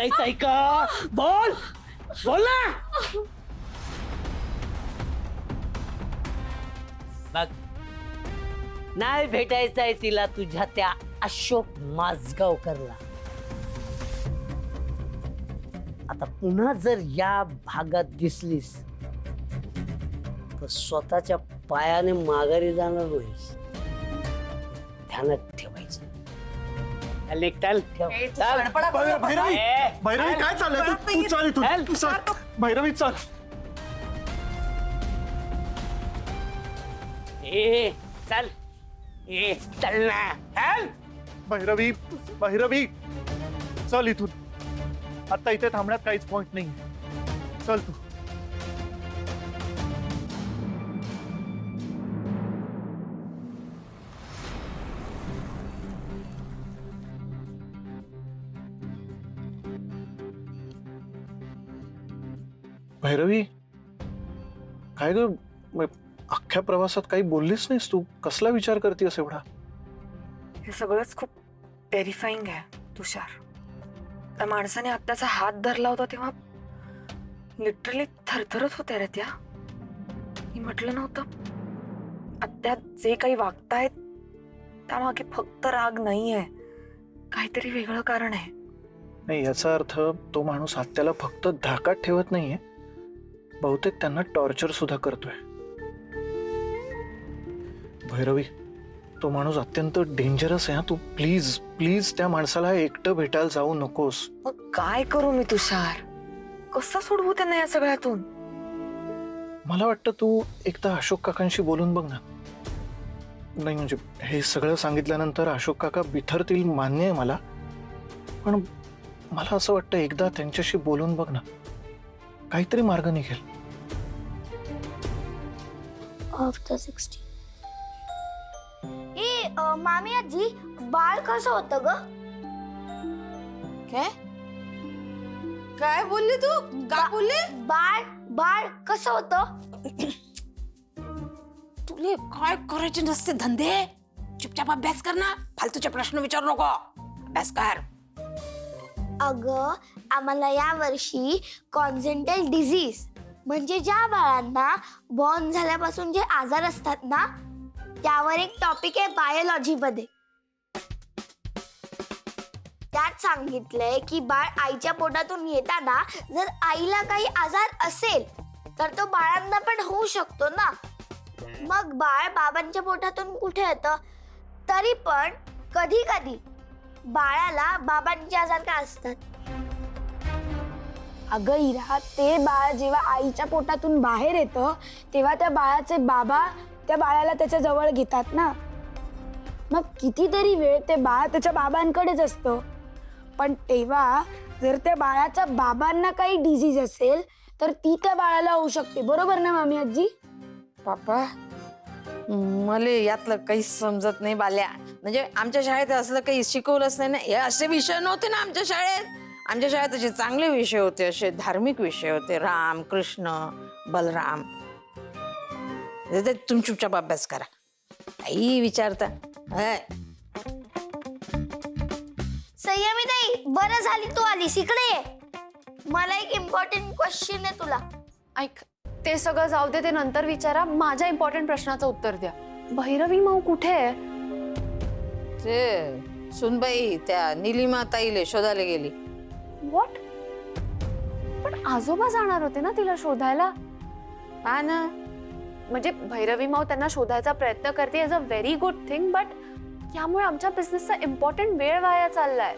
भेटायचंय का? बोल बोल ना. बघ, नाही भेटायचंय तिला तुझ्या त्या अशोक माजगावकरला. आता पुन्हा जर या भागात दिसलीस तर स्वतःच्या पायाने माघारी जाणार नाहीस. ध्यानात ठेवायचं. चल ठेव. भैरवी भैरवी काय चाललंय? तू चाल इथून. तू चाल भैरवी चाल. ए चल. ए चल ना. चल. भैरवी भैरवी चल इथून. आता इथे थांबण्यात काहीच पॉइंट नाही. चल तू. भैरवी काय ग? अख्ख्या प्रवासात काही बोललीस नाहीस तू. कसला विचार करतेस एवढा? हे सगळंच खूप टेरिफाईंग आहे तुषार. त्या माणसाने आत्याचा हात धरला होता तेव्हा लिटरली थरथरत होत्या रे त्या. मी म्हटलं नव्हतं आत्या जे काही वागतायत त्यामागे फक्त राग नाहीये, काहीतरी वेगळं कारण आहे. नाही, याचा अर्थ तो माणूस आत्याला फक्त धाकात ठेवत नाहीये, बहुतेक त्यांना टॉर्चर सुद्धा करतोय. भैरवी तो माणूस अत्यंत डेंजरस आहे. तू प्लीज प्लीज त्या माणसाला एकटं भेटायला जाऊ नकोस. मग काय करू मी तुषार? कसं सोडवू त्यांना या सगळ्यातून? मला वाटतं तू एकदा अशोक काकांशी बोलून बघ ना. नाही म्हणजे हे सगळं सांगितल्यानंतर अशोक काका बिथरतील मान्य आहे मला, पण मला असं वाटतं एकदा त्यांच्याशी बोलून बघ ना, काहीतरी मार्ग निघेल. आफ्टर 60 मामी आजी बाळ कसं होतं ग? काय काय बोलली तू? काय बोलली? बाळ बाळ कसं होतं? तुले काय करायचे नसते धंदे? चुपचाप अभ्यास कर ना. फालतूचे प्रश्न विचारू नको. अभ्यास कर. अगं आम्हाला या वर्षी कॉन्जेंटल डिझीज म्हणजे ज्या बाळांना बॉर्न झाल्यापासून जे आजार असतात ना त्यावर एक टॉपिक आहे बायोलॉजी मध्ये. त्यात सांगितलंय की बाळ आईच्या पोटातून येताना जर आईला काही आजार असेल तर तो बाळांना पण होऊ शकतो ना. मग बाळ बाबांच्या पोटातून कुठे येतं? तरी पण कधी कधी बाळाला बाबांचे आजार का असतात? अगं इरा, ते बाळ जेव्हा आईच्या पोटातून बाहेर येतं तेव्हा त्या बाळाचे बाबा त्या बाळाला त्याच्या जवळ घेतात ना. मग कितीतरी वेळ ते बाळ त्याच्या बाबांकडेच असतं. पण तेव्हा जर त्या बाळाच्या बाबांना काही डिझीज असेल तर ती त्या बाळाला होऊ शकते. बरोबर ना मामी आजी? पापा मला यातलं काही समजत नाही बाल्या. म्हणजे आमच्या शाळेत असलं काही शिकवलंच नाही ना. हे असे विषय नव्हते ना आमच्या शाळेत. आमच्या शाळेत असे चांगले विषय होते, असे धार्मिक विषय होते. राम कृष्ण बलराम. तुम्ही चुपचाप अभ्यास करा. काही विचारता? संयमीताई बरं झाली तू आलीस इकडे. मला एक इम्पॉर्टंट क्वेश्चन आहे तुला. ऐक, ते सगळं जाऊ दे, ते नंतर विचारा. माझ्या इम्पॉर्टंट प्रश्नाचं उत्तर द्या. भैरवी माऊ कुठे आहे? ते सुनबाई त्या निलिमा ताईले शोधायला गेली. व्हॉट? पण आजोबा जाणार होते ना तिला शोधायला. हा ना. म्हणजे भैरवी माऊ त्यांना शोधायचा प्रयत्न करते is a very good thing, but यामुळे आमच्या बिझनेसचा इम्पॉर्टंट वेळ वाया चाललाय.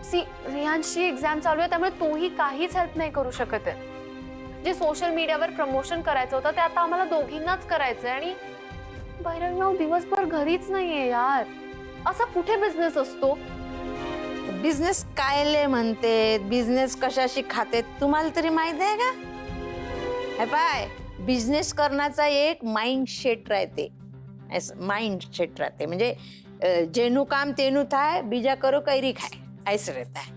सी, रियांशी एक्झाम चालू आहे त्यामुळे तोही काहीच हेल्प नाही करू शकत आहे. जे सोशल मीडियावर प्रमोशन करायचं होतं ते आता आम्हाला दोघींनाच करायचंय आणि भैरवी माऊ दिवसभर घरीच नाहीये यार. असा कुठे बिझनेस असतो? बिझनेस कायले म्हणते, बिझनेस कशाशी खाते तुम्हाला तरी माहित आहे का? पाय, बिझनेस करण्याचा एक माइंड सेट राहते. माइंड सेट राहते म्हणजे जेनू काम तेनू थाय, बीजा करो कैरी खाय, ऐसे रहता है.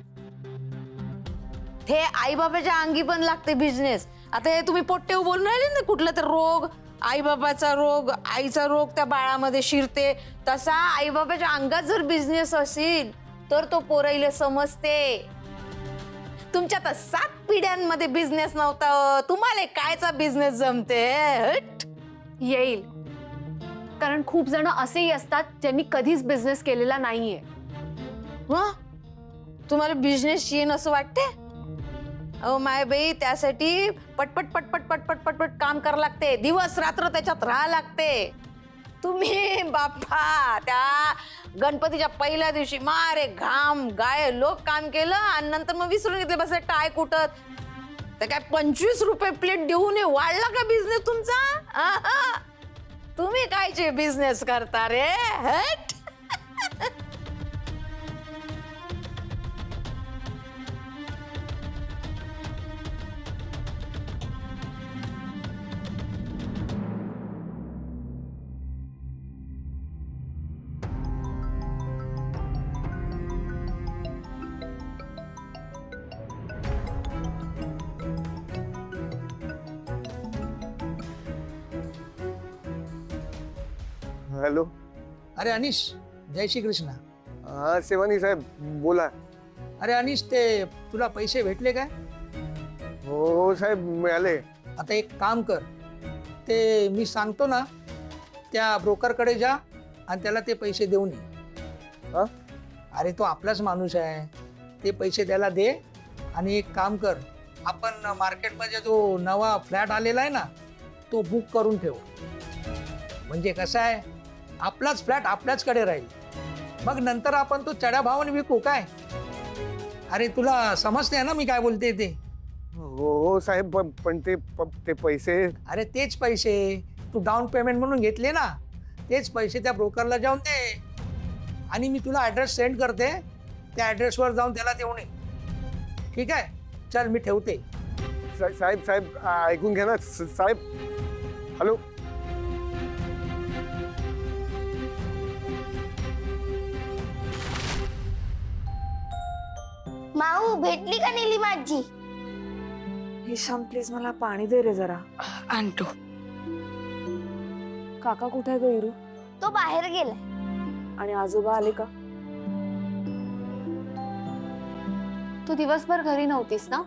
ते आई बाबाच्या अंगी पण लागते बिझनेस. आता हे तुम्ही पोट्टे बोलून राहिले ना, कुठला तर रोग, आई बाबाचा रोग, आईचा रोग त्या बाळामध्ये शिरते, तसा आई बाबाच्या अंगात जर बिझनेस असेल तर तो पोराईले समजते. तुमच्या तर 7 पिढ्यांमध्ये बिझनेस नव्हता, तुम्हाला कायचा बिझनेस जमते. हट. येईल, कारण खूप जण असेही असतात ज्यांनी कधीच बिझनेस केलेला नाहीये. वा, तुम्हाला बिझनेस येईन असं वाटते? अहो माय बाई, त्यासाठी पटपट पटपट पटपट पटपट काम करावं लागते, दिवस रात्र त्याच्यात राहा लागते. तुम्ही बाप्पा त्या गणपतीच्या पहिल्या दिवशी मारे घाम गाय लोक काम केलं आणि नंतर मग विसरून घेतले बस टाय कुटत. तर काय 25 रुपये प्लेट देऊन वाढला का बिझनेस तुमचा? आहा. तुम्ही कायचे बिझनेस करता रे? हट. हॅलो. अरे अनिश, जय श्री कृष्ण. हा सेवानी साहेब बोला. अरे अनिश, ते तुला पैसे भेटले काय? हो साहेब मिळाले. आता एक काम कर, ते मी सांगतो ना त्या ब्रोकरकडे जा आणि त्याला ते पैसे देऊन ये. हा? अरे तो आपलाच माणूस आहे, ते पैसे त्याला दे. आणि एक काम कर, आपण मार्केटमध्ये जो नवा फ्लॅट आलेला आहे ना तो बुक करून ठेव. म्हणजे कसं आहे, आपलाच फ्लॅट आपल्याचकडे राहील. मग नंतर आपण तो चढ्या भावाने विकू काय. अरे तुला समजते ना मी काय बोलते ते? हो साहेब, पण ते पैसे. अरे तेच पैसे तू डाऊन पेमेंट म्हणून घेतले ना, तेच पैसे त्या ब्रोकरला जाऊन दे. आणि मी तुला ॲड्रेस सेंड करते, त्या ॲड्रेसवर जाऊन त्याला देऊन ये. ठीक आहे, चल मी ठेवते. साहेब साहेब ऐकून घ्या ना साहेब. हॅलो. माऊ भेटली का निलिमाची? ईशान प्लीज मला पाणी दे रे जरा. आणतो. काका कुठे आहे गं इरू? तो बाहेर गेलाय. आणि आजोबा आले का? तू दिवसभर घरी नव्हतीस ना?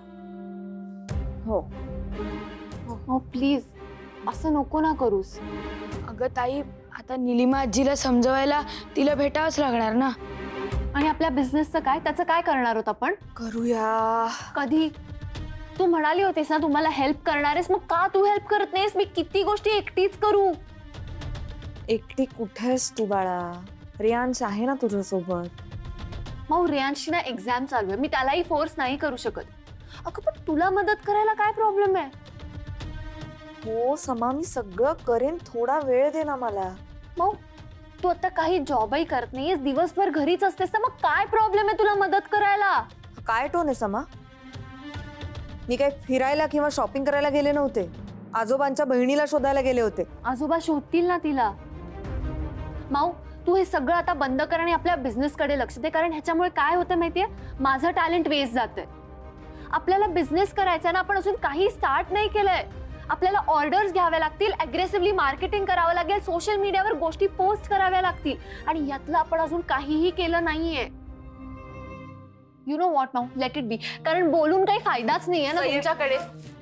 हो. हो प्लीज, असं नको ना करूस. अगं ताई, आता निलिमा आजीला समजवायला तिला भेटावंच लागणार ना. आणि आपल्या बिझनेसचं काय, त्याचं काय करणार आहोत आपण? करूया. कधी? तू म्हणाली होतीस ना तुम्हाला हेल्प करणार आहेस, मग का तू हेल्प करत नाहीस? मी किती गोष्टी एकटीच करू. एकटी कुठेस तू बाळा? रियांश आहे ना तुझ्यासोबत. मग रियांशी ना एक्झाम चालू आहे, मी त्यालाही फोर्स नाही करू शकत. अगं पण तुला मदत करायला काय प्रॉब्लेम आहे? हो समा, मी सगळं करेन, थोडा वेळ दे ना मला. मग तू आता काही जॉबही करत नाहीयेस, दिवसभर घरीच असतेस, तर मग काय प्रॉब्लेम आहे तुला मदत करायला? काय टोन आहे समा? मी काय फिरायला किंवा शॉपिंग करायला गेले नव्हते. आजोबांच्या बहिणीला शोधायला गेले होते. आजोबा शोधतील ना तिला. माऊ, तू हे सगळं आता बंद कर आणि आपल्या बिझनेसकडे लक्ष दे, कारण ह्याच्यामुळे काय होतं माहितीये, माझं टॅलेंट वेस्ट जातंय. आपल्याला बिझनेस करायचा ना, आपण अजून काही स्टार्ट नाही केलंय. आपल्याला ऑर्डर्स घ्याव्या लागतील, अग्रेसिव्हली मार्केटिंग करावं लागेल, सोशल मीडियावर गोष्टी पोस्ट कराव्या लागतील, आणि यातलं आपण अजून काहीही केलं नाहीये. You know what now, let it be, कारण बोलून काही फायदाच नाहीये ना तुमच्याकडे.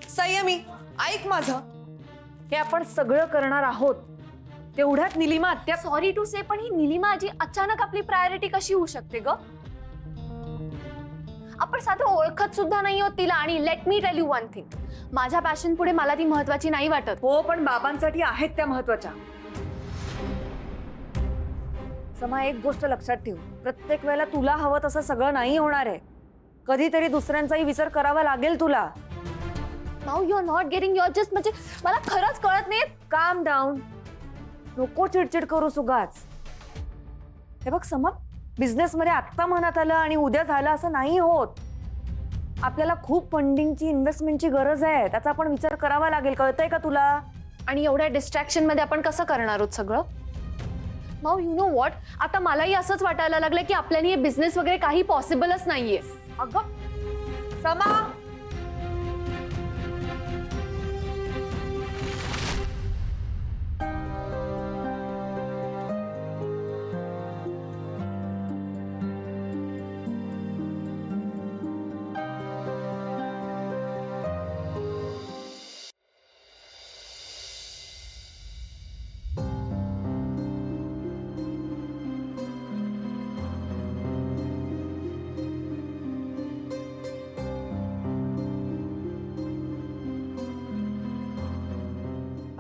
संयमी, ऐक माझं. हे आपण सगळं करणार आहोत, तेवढ्यात निलिमा आत्या. सॉरी टू से, पण ही निलिमा आजी अचानक आपली प्रायोरिटी कशी होऊ शकते ग? आपण साधं ओळखत सुद्धा नाही होत तिला. आणि let me tell you one thing, माझ्या पॅशन पुढे मला ती महत्वाची नाही वाटत. हो, पण बाबांसाठी आहेत त्या महत्वाच्या. समा, एक गोष्ट लक्षात ठेव, प्रत्येक वेळेला तुला हवं तसं सगळं नाही होणार आहे. कधीतरी दुसऱ्यांचाही विचार करावा लागेल तुला. Now you are not getting your just, म्हणजे मला खरंच कळत नाही. काम डाऊन, नको चिडचिड करू सुगाच. हे बघ समा, बिझनेस मध्ये आत्ता मनात आलं आणि उद्या झालं असं नाही होत. आपल्याला खूप फंडिंगची, इन्व्हेस्टमेंटची गरज आहे. त्याचा आपण विचार करावा लागेल, कळतंय का तुला? आणि एवढ्या डिस्ट्रॅक्शन मध्ये आपण कसं करणार आहोत सगळं? नाऊ यू नो व्हॉट, आता मलाही असंच वाटायला लागलं की आपल्याला हे बिझनेस वगैरे काही पॉसिबलच नाहीये. अगं समा,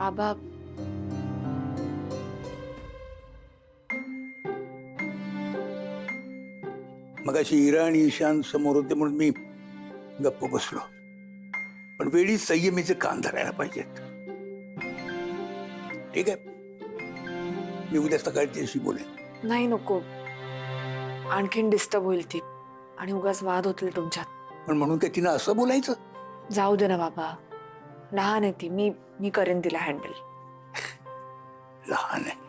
आबा मग अशी इरा आणि ईशान समोर होते म्हणून मी गप्प बसलो, पण वेळी संयमीचे कान धरायला पाहिजेत. ठीक आहे, मी उद्या सकाळी त्याशी बोलेन. नाही नको, आणखीन डिस्टर्ब होईल ती आणि उगाच वाद होतील तुमच्यात. पण म्हणून काय तिनं असं बोलायचं? जाऊ दे ना बाबा, लहान आहे ती. मी करेन तिला हँडल. लहान आहे.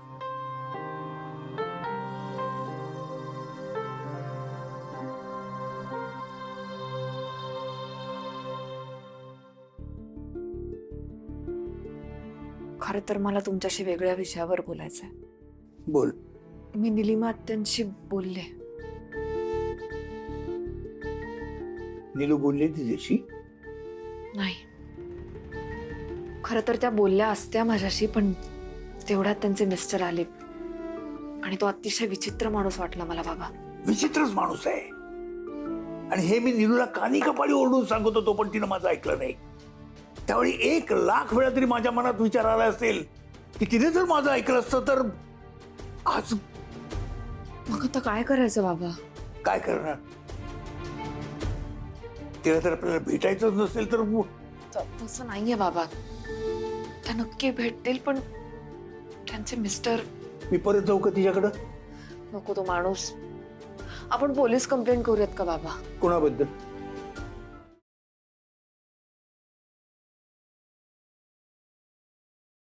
खरं तर मला तुमच्याशी वेगळ्या विषयावर बोलायचंय. बोल. मी निलिमा आत्यांशी बोलले. नीलू बोलली तिच्याशी? नाही, खरं तर त्या बोलल्या असत्या माझ्याशी, पण तेवढ्यात त्यांचे मिस्टर आले आणि तो अतिशय विचित्र माणूस वाटला मला बाबा. विचित्रच माणूस आहे. आणि हे मी नीलूला कानी कपाळी ओरडून सांगत होतो, पण तिनं माझं ऐकलं नाही. त्यावेळी 1,00,000 वेळा तरी माझ्या मनात विचार आला असेल की तिने जर माझं ऐकलं असतं तर आज. मग आता काय करायचं बाबा? काय करणार? तिला तर आपल्याला भेटायचंच नसेल तर तसं नाहीये बाबा. त्या नक्की भेटतील, पण त्यांचे मिस्टर. मी परत जाऊ का तिच्याकडं? नको तो माणूस. आपण पोलीस कंप्लेंट करूयात का बाबा? कोणाबद्दल?